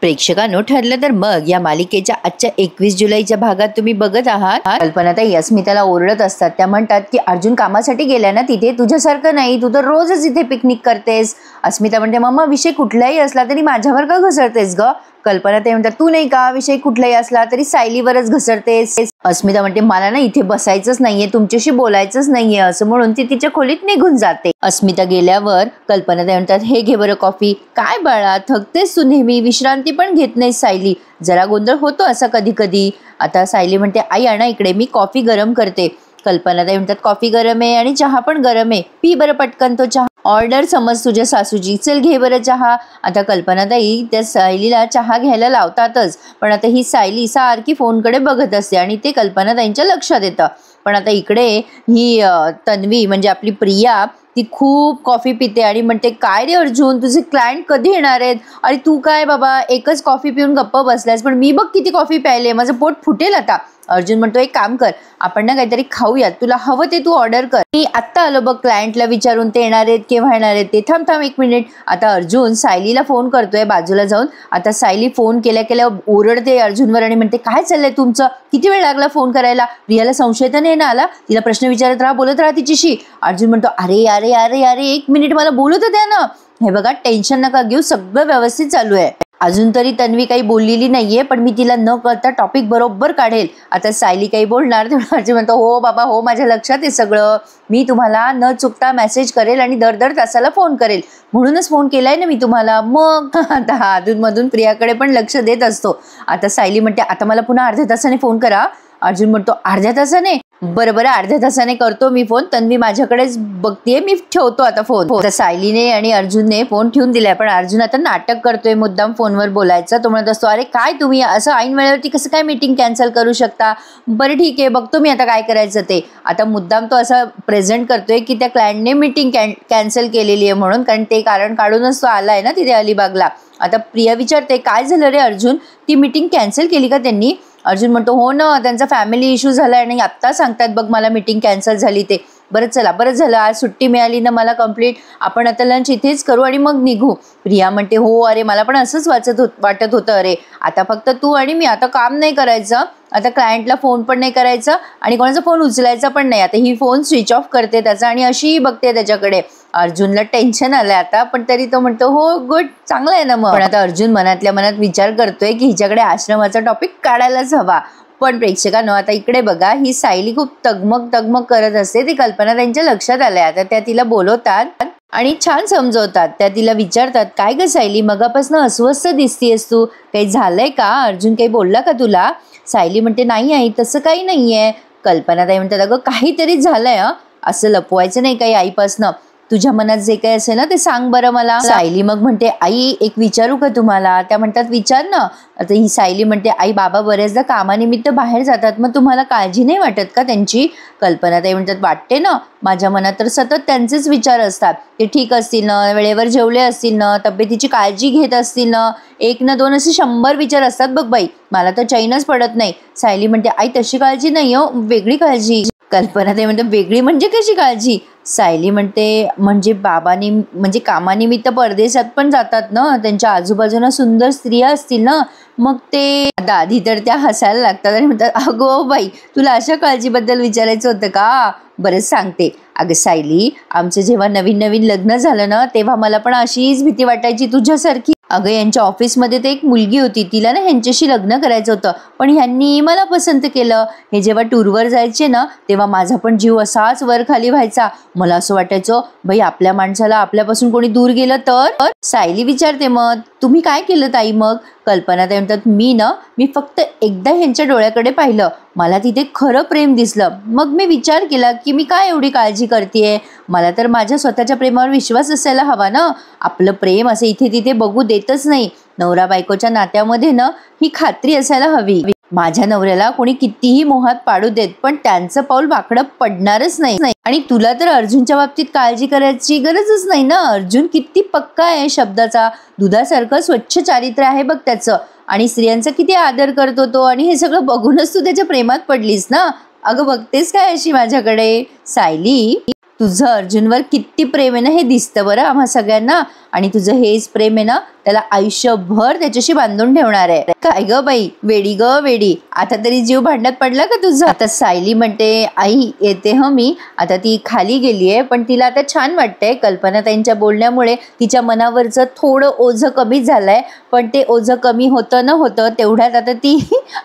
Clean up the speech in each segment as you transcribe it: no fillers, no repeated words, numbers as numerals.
प्रेक्षकांनो, ठरलं तर मग या मालिकेच्या आजच्या 21 जुलैच्या भागात तुम्ही बघत आहात. कल्पनाताई अस्मिताला ओरडत असतात. त्या म्हणतात की अर्जुन कामासाठी गेला ना तिथे, तुझ्यासारखं नाही, तू तर रोजच इथे पिकनिक करतेस. अस्मिता म्हणते मम्मा विषय कुठलाही असला तरी माझ्यावर का घसरतेस ग. कल्पनाताई म्हणतात तू नाही का, विषय कुठलाही असला तरी सायलीवरच घसरतेस. अस्मिता म्हणते मला ना इथे बसायचंच नाहीये, तुमच्याशी बोलायचंच नाहीये असं म्हणून ती तिच्या खोलीत निघून जाते. अस्मिता गेल्यावर कल्पनाताई म्हणतात हे घे बरं कॉफी. काय बाळा थकतेस तू नेहमी, विश्रांती पण घेत नाही सायली. जरा गोंधळ होतो असा कधी कधी. आता सायली म्हणते आई आणा इकडे, मी कॉफी गरम करते. कल्पनाताई म्हणतात कॉफी गरम आहे आणि चहा पण गरम आहे, पी बरं पटकन तो चहा. ऑर्डर समज तुझ्या सासूची, चल घे बरं चहा. आता कल्पनाताई त्या सायलीला चहा घ्यायला लावतातच, पण आता ही सायली सारखी फोनकडे बघत असते आणि ते कल्पनाताईंच्या लक्षात येतं. पण आता इकडे ही तन्वी म्हणजे आपली प्रिया ती खूप कॉफी पिते आणि म्हणते काय रे अर्जुन, तुझे क्लायंट कधी येणार आहेत. अरे तू काय बाबा एकच कॉफी पिऊन गप्प बसलायस, पण मी बघ किती कॉफी प्यायले, माझं पोट फुटेल आता. अर्जुन म्हणतो एक काम कर, आपण ना काहीतरी खाऊयात, तुला हवं ते तू ऑर्डर कर. मी आत्ता आलो बघ क्लायंटला विचारून, ते येणार आहेत केव्हा येणार आहेत ते. थांब थांब एक मिनिट. आता अर्जुन सायलीला फोन करतोय बाजूला जाऊन. आता सायली फोन केल्या केल्या ओरडते अर्जुनवर आणि म्हणते काय चाललंय तुमचं, किती वेळ लागला फोन करायला. प्रियाला संशय तर नाही ना आला, तिला प्रश्न विचारत राहा, बोलत राहा तिच्याशी. अर्जुन म्हणतो अरे अरे अरे अरे एक मिनिट मला बोलू तर द्या ना. हे बघा टेन्शन नका घेऊ, सगळं व्यवस्थित चालू आहे. अजून तरी तन्वी काही बोललेली नाहीये, पण मी तिला न कळता टॉपिक बरोबर काढेल. आता सायली काही बोलणार तर अर्जुन म्हणतो हो बाबा हो, माझ्या लक्षात आहे सगळं, मी तुम्हाला न चुकता मेसेज करेल आणि दर तासाला फोन करेल, म्हणूनच फोन केलाय ना मी तुम्हाला. मग आता अधूनमधून प्रियाकडे पण लक्ष देत असतो. आता सायली म्हणते आता मला पुन्हा अर्ध्या तासाने फोन करा. अर्जुन म्हणतो अर्ध्या तासाने, बरं बरं अर्ध्या तासाने करतो मी फोन, तन्वी माझ्याकडेच बघतीये, मी ठेवतो आता फोन. आता सायलीने आणि अर्जुनने फोन ठेवून दिलाय, पण अर्जुन आता नाटक करतोय मुद्दाम फोनवर बोलायचं. तो म्हणत असतो अरे काय तुम्ही असं ऐन वेळेवरती कसं काय मीटिंग कॅन्सल करू शकता. बरं ठीक आहे बघतो मी आता काय करायचं ते. आता मुद्दाम तो असं प्रेझेंट करतोय की त्या क्लायंटने मीटिंग कॅन्सल केलेली आहे म्हणून, कारण ते कारण काढूनच तो आलाय ना तिथे अलिबागला. आता प्रिया विचारते काय झालं रे अर्जुन, ती मीटिंग कॅन्सल केली का त्यांनी. अर्जुन म्हणतो हो ना, त्यांचा फॅमिली इश्यू झाला आणि आत्ता सांगतात बघ मला मीटिंग कॅन्सल झाली ते. बरं झालं आज सुट्टी मिळाली ना मला कंप्लीट, आपण आता लंच इथेच करू आणि मग निघू. प्रिया म्हणते हो अरे मला पण असंच वाटत होतं. अरे आता फक्त तू आणि मी, आता काम नाही करायचं, आता क्लायंटला फोन पण नाही करायचा आणि कोणाचा फोन उचलायचा पण नाही. आता ही फोन स्विच ऑफ करते त्याचा आणि अशी बघते त्याच्याकडे. अर्जुनला टेन्शन आलंय आता, पण तरी तो म्हणतो हो गुड, चांगलं आहे ना मग. पण आता अर्जुन मनातल्या मनात विचार करतोय की हिच्याकडे आश्रमाचा टॉपिक काढायलाच हवा. पण प्रेक्षकांनो आता इकडे बघा, ही सायली खूप तगमग करत असते, ती कल्पना त्यांच्या लक्षात आलंय. आता त्या तिला बोलवतात आणि छान समजवतात. त्या तिला विचारतात काय ग सायली, मगापासून अस्वस्थ दिसतीयस तू, काही झालंय का, अर्जुन काही बोलला का तुला. सायली म्हणते नाही आई तसं काही नाहीये. कल्पनाताई म्हणतात अगं काहीतरी झालंय, असं लपवायचं नाही काही आईपासनं, तुझ्या मनात जे काही असेल ना ते सांग बरं मला. सायली मग म्हणते आई एक विचारू का तुम्हाला. त्या म्हणतात विचार ना. आता ही सायली म्हणते आई बाबा बरेचदा कामानिमित्त बाहेर जातात, मग तुम्हाला काळजी नाही वाटत का त्यांची. कल्पनाताई म्हणतात वाटते ना, माझ्या मनात तर सतत त्यांचेच विचार असतात, ते ठीक असतील ना, वेळेवर जेवले असतील ना, तब्येतीची काळजी घेत असतील ना, एक ना दोन असे 100 विचार असतात बघ बाई, मला तर चैनच पडत नाही. सायली म्हणते आई तशी काळजी नाही हो, वेगळी काळजी. कल्पनाताई म्हणते वेगळी म्हणजे कशी काळजी. सायली म्हणते म्हणजे बाबांनी म्हणजे कामानिमित्त परदेशात पण जातात ना, त्यांच्या आजूबाजूला सुंदर स्त्रिया असतील ना, मग ते. आता आधी तर त्या हसायला लागतात आणि म्हणतात अगो बाई तुला अशा काळजीबद्दल विचारायचं होतं का. बरंच सांगते. अगं सायली आमचं जेव्हा नवीन लग्न झालं ना, तेव्हा मला पण अशीच भीती वाटायची तुझ्यासारखी. अगं यांच्या ऑफिसमध्ये ते एक मुलगी होती, तिला ना ह्यांच्याशी लग्न करायचं होतं, पण ह्यांनी मला पसंत केलं. हे जेव्हा टूरवर जायचे ना, तेव्हा माझा पण जीव असाच वर खाली व्हायचा. मला असं वाटायचं बाई आपल्या माणसाला आपल्यापासून कोणी दूर गेलं तर. सायली विचारते मग तुम्ही काय केलं ताई मग. कल्पनाताई म्हणतात मी फक्त एकदा ह्यांच्या डोळ्याकडे पाहिलं, मला तिथे खरं प्रेम दिसलं. मग मी विचार केला की मी काय एवढी काळजी करतेय, मला तर माझ्या स्वतःच्या प्रेमावर विश्वास असायला हवा ना. आपलं प्रेम असं इथे तिथे बघू देतच नाही. नवरा बायकोच्या नात्यामध्ये ना ही खात्री असायला हवी. माझ्या नवऱ्याला कोणी कितीही मोहात पाडू देत, पण त्यांचं पाऊल वाकडं पडणारच नाही. आणि तुला तर अर्जुनच्या बाबतीत काळजी करायची गरजच नाही ना. अर्जुन किती पक्का आहे शब्दाचा, दुधासारखं स्वच्छ चारित्र्य आहे बघ त्याचं, आणि स्त्रियांचा किती आदर करतो तो, आणि हे सगळं बघूनच तू त्याच्या प्रेमात पडलीस ना. अगं बघतेस काय अशी माझ्याकडे. सायली तुझं अर्जुनवर किती प्रेम आहे ना हे दिसतं बरं आम्हा सगळ्यांना. आणि तुझं हेच प्रेम आहे ना त्याला आयुष्यभर त्याच्याशी बांधून ठेवणार आहे. काय ग बाई, वेडी ग वेडी, आता तरी जीव भांडण्यात पडला का तुझं? आता सायली म्हणते आई येते मी. आता ती खाली गेलीये पण तिला आता छान वाटतंय. कल्पनाताईंच्या बोलण्यामुळे तिच्या मनावरचं थोडं ओझं कमी झालंय. पण ते ओझं कमी होतं न होतं तेवढ्यात आता ती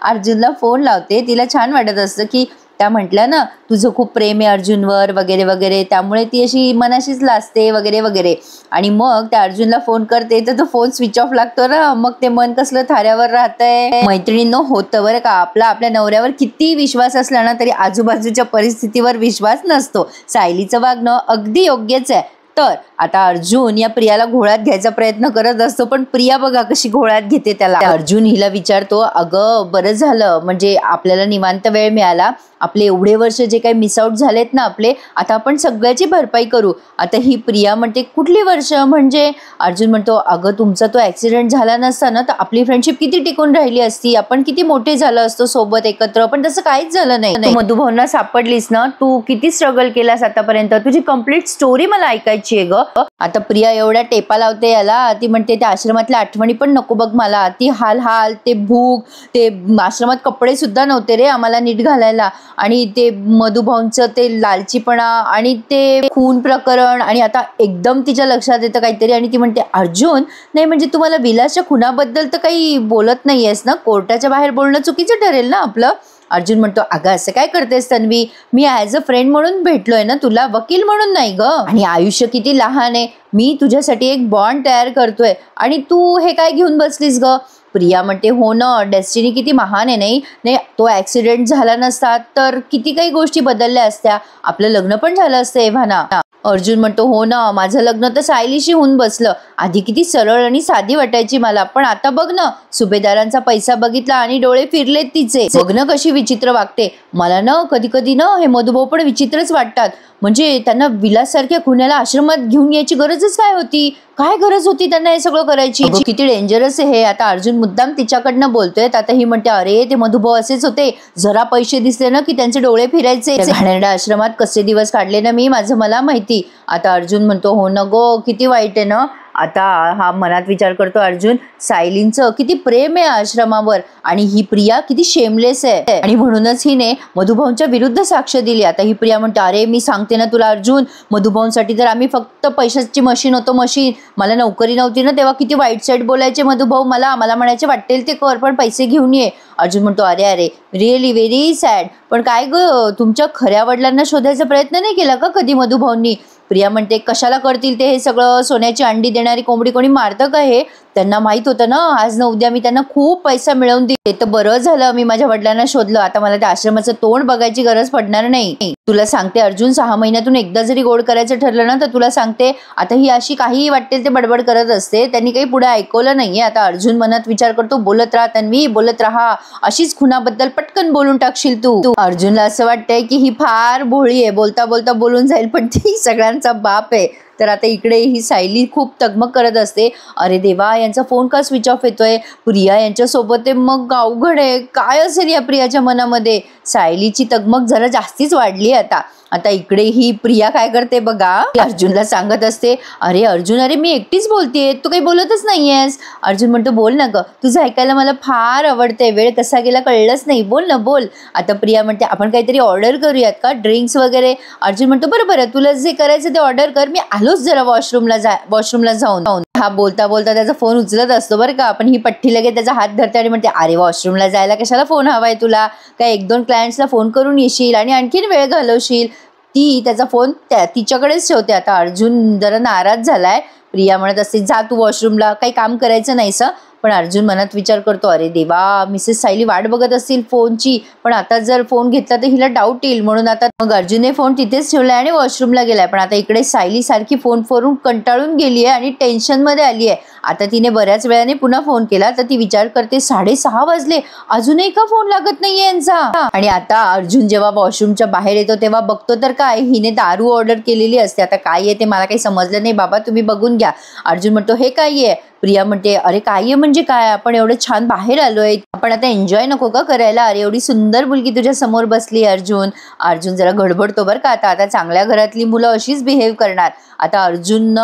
अर्जुनला फोन लावते. तिला छान वाटत असतं की त्या म्हटल्या ना तुझं खूप प्रेम आहे अर्जुनवर वगैरे वगैरे, त्यामुळे ती अशी मनाशीच लाजते वगैरे वगैरे. आणि मग त्या अर्जुनला फोन करते तर तो फोन स्विच ऑफ लागतो ना. मग ते मन कसलं थाऱ्यावर राहतंय. मैत्रिणींनो होतं बरं का, आपल्या नवऱ्यावर किती विश्वास असला ना तरी आजूबाजूच्या परिस्थितीवर विश्वास नसतो. सायलीचं वागणं अगदी योग्यच आहे. तर आता अर्जुन या प्रियाला घोळ्यात घ्यायचा प्रयत्न करत असतो पण प्रिया बघा कशी घोळ्यात घेते त्याला. अर्जुन हिला विचारतो अगं बरं झालं म्हणजे आपल्याला निवांत वेळ मिळाला. आपले एवढे वर्ष जे काही मिसआउट झालेत ना आपले, आता आपण सगळ्याची भरपाई करू. आता ही प्रिया म्हणते कुठली वर्ष म्हणजे? अर्जुन म्हणतो अगं तुमचा तो ऍक्सिडेंट झाला नसता ना तर आपली फ्रेंडशिप किती टिकून राहिली असती, आपण किती मोठे झालो असतो सोबत एकत्र. पण तसं काहीच झालं नाही. तू मधुभाऊंना सापडलीस ना, तू किती स्ट्रगल केलास आतापर्यंत, तुझी कंप्लीट स्टोरी मला ऐकायची आहे ग. आता प्रिया एवढ्या टेपा लावते याला. ती म्हणते त्या आश्रमातल्या आठवणी पण नको बघ मला. ती हाल ते भूक, ते आश्रमात कपडे सुद्धा नव्हते रे आम्हाला नीट घालायला. आणि ते मधुभाऊंचं ते लालचीपणा आणि ते खून प्रकरण. आणि आता एकदम तिच्या लक्षात येतं काहीतरी आणि ती म्हणते अर्जुन नाही म्हणजे तुम्हाला विलासच्या खुनाबद्दल तर काही बोलत नाहीयेस ना, कोर्टाच्या बाहेर बोलणं चुकीचं ठरेल ना आपलं. अर्जुन म्हणतो अगं असं काय करतेस तन्वी, मी ॲज अ फ्रेंड म्हणून भेटलोय ना तुला, वकील म्हणून नाही ग. आणि आयुष्य किती लहान आहे, मी तुझ्यासाठी एक बॉन्ड तयार करतोय आणि तू हे काय घेऊन बसलीस ग. प्रिया म्हणते हो ना, डेस्टिनी किती महान आहे. नाही तो ऍक्सिडेंट झाला नसता तर किती काही गोष्टी बदलल्या असत्या, आपलं लग्न पण झालं असतं एव्हाना. अर्जुन म्हणतो हो ना, माझं लग्न तर सायलीशी होऊन बसलं. आधी किती सरळ आणि साधी वाटायची मला, पण आता बघ ना सुभेदारांचा पैसा बघितला आणि डोळे फिरलेत तिचे. बघ ना कशी विचित्र वागते. मला ना कधी कधी ना हे मधुभाऊ पण विचित्रच वाटतात. म्हणजे त्यांना विलाससारख्या खुन्याला आश्रमात घेऊन यायची गरजच काय होती, काय गरज होती त्यांना हे सगळं करायची. किती डेंजरस आहे हे. आता अर्जुन मुद्दाम तिच्याकडनं बोलतोय. आता ही म्हणते अरे ते मधुभाऊ असेच होते, जरा पैसे दिसले ना की त्यांचे डोळे फिरायचे. घाणेरड्या आश्रमात कसे दिवस काढले ना मी, माझं मला माहिती. आता अर्जुन म्हणतो हो ना गो, किती वाईट आहे ना. आता हा मनात विचार करतो अर्जुन, सायलींचं किती प्रेम आहे आश्रमावर आणि ही प्रिया किती शेमलेस आहे. आणि म्हणूनच हिने मधुभाऊंच्या विरुद्ध साक्ष दिली. आता ही प्रिया म्हणते अरे मी सांगते ना तुला अर्जुन, मधुभाऊंसाठी तर आम्ही फक्त पैशाची मशीन होतो, मशीन. मला नोकरी नव्हती ना तेव्हा किती वाईट साईड बोलायचे मधुभाऊ मला म्हणायचे वाटेल ते कर पण पैसे घेऊन ये. अर्जुन म्हणतो अरे रिअली व्हेरी सॅड. पण काय ग, तुमच्या खऱ्या वडिलांना शोधायचा प्रयत्न नाही केला का कधी मधुभाऊंनी? प्रिया म्हणते कशाला करतील ते हे सगळं, सोन्याची अंडी देणारी कोंबडी कोणी मारतं का हे? त्यांना माहित होतं ना आज न उद्या मी त्यांना खूप पैसा मिळवून देते. तर बरं झालं मी माझ्या वडिलांना शोधलं, आता मला त्या आश्रमाचं तोंड बघायची गरज पडणार नाही. तुला सांगते अर्जुन, 6 महिन्यातून एकदा जरी गोड करायचं ठरलं ना तर तुला सांगते आता ही अशी काहीही वाटेल ते बडबड करत असते. त्यांनी काही पुढे ऐकवलं नाहीये. आता अर्जुन मनात विचार करतो बोलत राहा तन्वी, बोलत राहा, अशीच खुनाबद्दल पटकन बोलून टाकशील तू. अर्जुनला असं वाटतंय की ही फार भोळी आहे, बोलता बोलता बोलून जाईल, पण ती सगळ्यांचा बाप आहे. तर आता इकडे ही सायली खूप तगमग करत असते. अरे देवा यांचा फोन का स्विच ऑफ येतोय, प्रिया यांच्यासोबत आहे, मग अवघड आहे, काय असेल या प्रियाच्या मनामध्ये. सायलीची तगमग जरा जास्तीच वाढली आता. आता इकडे ही प्रिया काय करते बघा, अर्जुनला सांगत असते अरे अर्जुन अरे मी एकटीच बोलतेय, तू काही बोलतच नाहीयेस. अर्जुन म्हणतो बोल ना ग, तुझं ऐकायला मला फार आवडतंय, वेळ कसा गेला कळलंच नाही, बोल ना बोल. आता प्रिया म्हणते आपण काहीतरी ऑर्डर करूयात का, ड्रिंक्स वगैरे. अर्जुन म्हणतो बरं तुला जे करायचं ते ऑर्डर कर, मी आलोच जरा वॉशरूमला जाऊन. हा बोलता बोलता त्याचा फोन उचलत असतो बरं का, पण ही पठ्ठी लगेच त्याचा हात धरते आणि म्हणते अरे वॉशरूमला जायला कशाला फोन हवाय तुला, काय 1-2 क्लायंट्सला फोन करून येशील आणि आणखीन वेळ घालवशील. ती त्याचा फोन तिच्याकडेच ठेवते. आता अर्जुन जरा नाराज झालाय. प्रिया म्हणत असते जा तू वॉशरूमला, काही काम करायचं नाहीस. पण अर्जुन मनात विचार करतो अरे देवा मिसेस सायली वाट बघत असतील फोनची, पण आता जर फोन घेतला तर हिला डाऊट येईल, म्हणून आता मग अर्जुनने फोन तिथेच ठेवलाय आणि वॉशरूमला गेलाय. पण आता इकडे सायली सारखी फोन करून कंटाळून गेली आहे आणि टेन्शन मध्ये आली आहे. आता तिने बऱ्याच वेळाने पुन्हा फोन केला तर ती विचार करते 6:30 वाजले, अजूनही का फोन लागत नाहीये यांचा. आणि आता अर्जुन जेव्हा वॉशरूमच्या बाहेर येतो तेव्हा बघतो तर काय, हिने दारू ऑर्डर केलेली असते. आता काय आहे ते मला काही समजलं नाही बाबा, तुम्ही बघून घ्या. अर्जुन म्हणतो हे काय आहे. प्रिया म्हणते अरे काय आहे म्हणजे काय, आपण एवढं छान बाहेर आलोय, पण आता एन्जॉय नको का करायला? अरे एवढी सुंदर मुलगी तुझ्या समोर बसली अर्जुन. अर्जुन जरा घडबडतो बरं का. आता चांगल्या घरातली मुलं अशीच बिहेव करणार. आता अर्जुन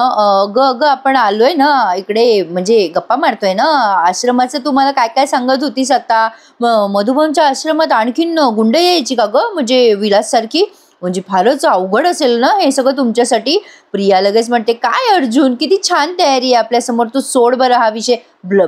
ग आपण आलोय ना इकडे, म्हणजे गप्पा मारतोय ना, आश्रमाचं तुम्हाला काय काय सांगत होतीस आता? मधुबनच्या आश्रमात आणखीन गुंड यायची का ग, म्हणजे विलास सारखी? म्हणजे फारच अवघड असेल ना हे सगळं तुमच्यासाठी. प्रिया लगेच म्हणते, काय अर्जुन किती छान तयारी आहे आपल्या समोर, तू सोड बरं हा विषय,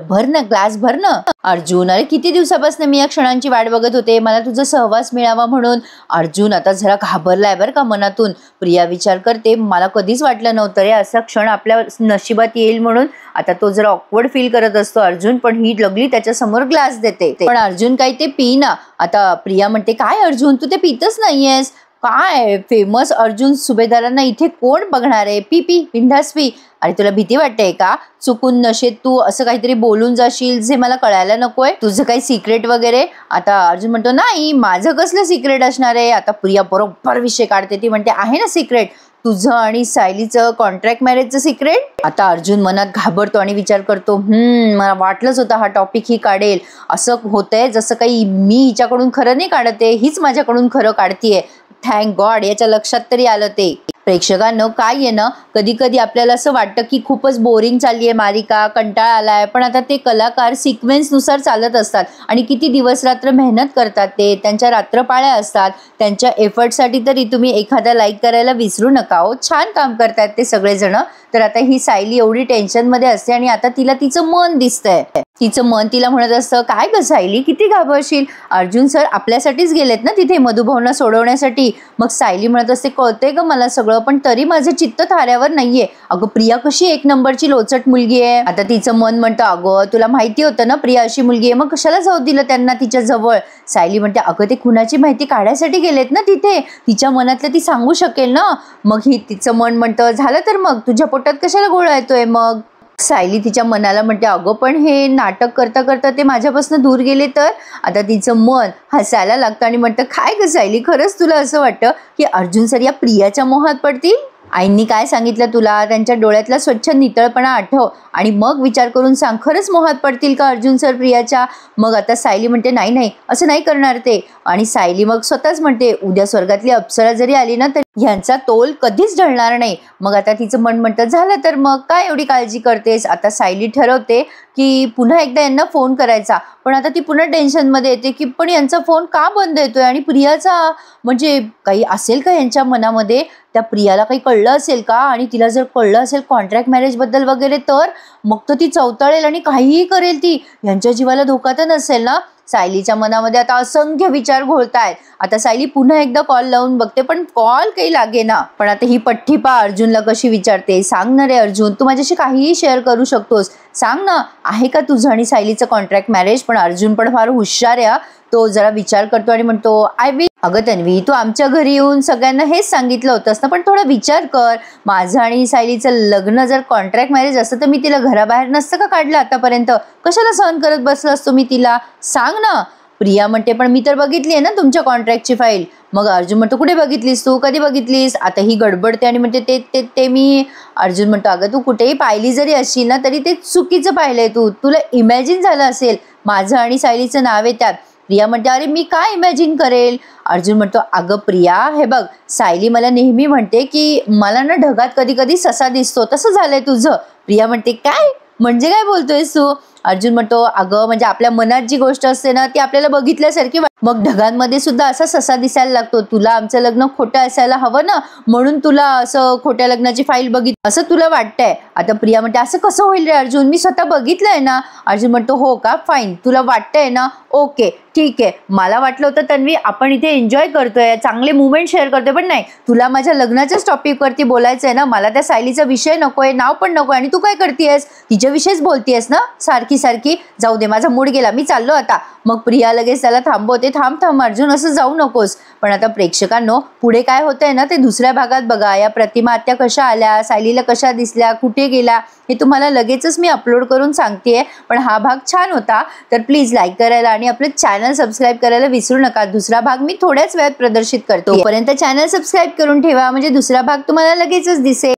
भर ना ग्लास भर ना. अर्जुन, अरे किती दिवसापासून मी या क्षणांची वाट बघत होते, मला तुझा सहवास मिळावा म्हणून. अर्जुन आता जरा घाबरलाय बरं का मनातून. प्रिया विचार करते, मला कधीच वाटलं नव्हतं रे असा क्षण आपल्या नशिबात येईल म्हणून. आता तो जरा ऑकवर्ड फील करत असतो अर्जुन, पण ही लगली त्याच्या समोर ग्लास देते. पण अर्जुन काही ते पी ना. आता प्रिया म्हणते, काय अर्जुन तू ते पितच नाहीयेस, काय फेमस अर्जुन सुभेदारांना इथे कोण बघणार आहे, पी बिंदास पी. अरे तुला भीती वाटते का चुकून नशेत तू असं काहीतरी बोलून जाशील जे मला कळायला नकोय, तुझं काही सिक्रेट वगैरे? आता अर्जुन म्हणतो, नाही माझं कसलं सिक्रेट असणार आहे. आता प्रिया बरोबर विषय काढते, ती म्हणते, आहे ना सिक्रेट, तुझं आणि सायलीचं कॉन्ट्रॅक्ट मॅरेजचं सिक्रेट. आता अर्जुन मनात घाबरतो आणि विचार करतो, मला वाटलंच होतं हा टॉपिक ही काढेल. असं होतंय जसं काही मी हिच्याकडून खरं नाही काढते, हीच माझ्याकडून खरं काढतीये. थँक गॉड याच्या लक्षात तरी आलं ते. प्रेक्षकांनो काय आहे ना, कधी कधी आपल्याला असं वाटतं की खूपच बोरिंग चालली आहे मालिका, कंटाळा आलाय, पण आता ते कलाकार सिक्वेन्सनुसार चालत असतात आणि किती दिवस रात्र मेहनत करतात, ते त्यांच्या रात्रपाळ्या असतात. त्यांच्या एफर्टसाठी तरी तुम्ही एखादा लाईक करायला विसरू नका हो. छान काम करतात ते सगळेजण. तर आता ही सायली एवढी टेन्शनमध्ये असते आणि आता तिला तिचं मन दिसतंय. तिचं मन तिला म्हणत असतं, काय ग सायली किती घाबरशील, अर्जुन सर आपल्यासाठीच गेलेत ना तिथे मधुभावना सोडवण्यासाठी. मग सायली म्हणत असते, कळतंय ग मला सगळं, पण तरी माझं चित्त थाऱ्यावर नाहीये. अगं प्रिया कशी एक नंबरची लोचट मुलगी आहे. आता तिचं मन म्हणतं, अगं तुला माहिती होतं ना प्रिया अशी मुलगी आहे, मग कशाला जाऊ दिलं त्यांना तिच्या जवळ. सायली म्हणते, अगं ते खुनाची माहिती काढायसाठी गेलेत ना तिथे, तिच्या मनातलं ती सांगू शकेल ना. मग ही तिचं मन म्हणतं, झालं तर मग तुझ्या पोटात कशाला गोळा येतोय मग. सायली तिच्या मनाला म्हणते, अगं पण हे नाटक करता करता ते माझ्यापासून दूर गेले तर. आता तिचं मन हसायला लागतं आणि म्हणतं, काय ग सायली खरंच तुला असं वाटतं की अर्जुन सर या प्रियाच्या मोहात पडतील? आईंनी काय सांगितलं तुला, त्यांच्या डोळ्यातला स्वच्छ नितळपणा आठव आणि मग विचार करून सांग, खरंच मोहात पडतील का अर्जुन सर प्रियाच्या? मग आता सायली म्हणते, नाही नाही असं नाही करणार ते. आणि सायली मग स्वतःच म्हणते, उद्या स्वर्गातली अप्सरा जरी आली ना तर ह्यांचा तोल कधीच ढळणार नाही. मग आता तिचं मन म्हणतं, झालं तर मग काय एवढी काळजी करतेस. आता सायली ठरवते की पुन्हा एकदा यांना फोन करायचा, पण आता ती पुन्हा टेन्शनमध्ये येते की पण यांचा फोन का बंद येतोय आणि प्रियाचा, म्हणजे काही असेल का यांच्या मनामध्ये, त्या प्रियाला काही कळलं असेल का, आणि तिला जर कळलं असेल कॉन्ट्रॅक्ट मॅरेज बद्दल वगैरे तर मग तर ती चवताळेल आणि काहीही करेल ती. यांच्या जीवाला धोका तर नसेल ना. सायलीच्या मनामध्ये आता असंख्य विचार घोळतायत. आता सायली पुन्हा एकदा कॉल लावून बघते, पण कॉल काही लागेना. पण आता ही पठ्ठी पा अर्जुनला कशी विचारते, सांग ना रे अर्जुन, तू माझ्याशी काहीही शेअर करू शकतोस, सांग ना आहे का तुझं आणि सायलीचं कॉन्ट्रॅक्ट मॅरेज. पण अर्जुन पण फार हुशार आहे, तो जरा विचार करतो आणि म्हणतो, आय विल. अगं तन्वी तू आमच्या घरी येऊन सगळ्यांना हेच सांगितलं होतंस ना, पण थोडा विचार कर, माझं आणि सायलीचं लग्न जर कॉन्ट्रॅक्ट मॅरेज असतं तर मी तिला घराबाहेर नसतं का काढलं आतापर्यंत, कशाला सहन करत बसलो असतो मी तिला, सांग ना. प्रिया म्हणते, पण मी तर बघितली आहे ना तुमच्या कॉन्ट्रॅक्टची फाईल. मग अर्जुन म्हणतो, कुठे बघितलीस तू, कधी बघितलीस. आता ही गडबडते आणि म्हणते, ते मी. अर्जुन म्हणतो, अगं तू कुठेही पाहिली जरी असशील ना तरी ते चुकीचं पाहिलंय तू, तुला इमॅजिन झालं असेल माझं आणि सायलीचं नाव आहे त्यात. प्रिया म्हणते, अरे मी काय इमॅजिन करेल. अर्जुन म्हणतो, अगं प्रिया हे बघ, सायली मला नेहमी म्हणते की मला ना ढगात कधी कधी ससा दिसतो, तसं झालंय तुझं. प्रिया म्हणते, काय म्हणजे काय बोलतोयस तू. अर्जुन म्हणतो, अगं म्हणजे आपल्या मनात जी गोष्ट असते ना ती आपल्याला बघितल्यासारखी, मग ढगांमध्ये सुद्धा असा ससा दिसायला लागतो. तुला आमचं लग्न खोटं असायला हवं ना, म्हणून तुला असं खोट्या लग्नाची फाईल बघितली असं तुला वाटतंय. आता प्रिया म्हणते, असं कसं होईल रे अर्जुन, मी स्वतः बघितलंय ना. अर्जुन म्हणतो, हो का, फाईन, तुला वाटतंय ना, ओके ठीक आहे. मला वाटलं होतं तन्वी आपण इथे एन्जॉय करतोय, चांगले मुवमेंट शेअर करतोय, पण नाही, तुला माझ्या लग्नाच्याच टॉपिकवरती बोलायचंय ना, मला त्या सायलीचा विषय नकोय, नाव पण नकोय, आणि तू काय करतेयस, तिच्याविषयीच बोलतेयस ना सारखी सारखी. जाऊ दे, माझा मूड गेला, मी चाललो आता. मग प्रिया लगेच त्याला थांबवते, थांब अर्जुन असं जाऊ नकोस. पण आता प्रेक्षकांनो पुढे काय होतंय ना ते दुसऱ्या भागात बघा. या प्रतिमा आत्या कशा आल्या, सायलीला कशा दिसल्या, कुठे गेल्या, हे तुम्हाला लगेचच मी अपलोड करून सांगतेय. पण हा भाग छान होता तर प्लीज लाईक करायला आणि आपलं चॅनल सबस्क्राईब करायला विसरू नका. दुसरा भाग मी थोड्याच वेळात प्रदर्शित करतो, तोपर्यंत चॅनल सबस्क्राईब करून ठेवा म्हणजे दुसरा भाग तुम्हाला लगेचच दिसेल.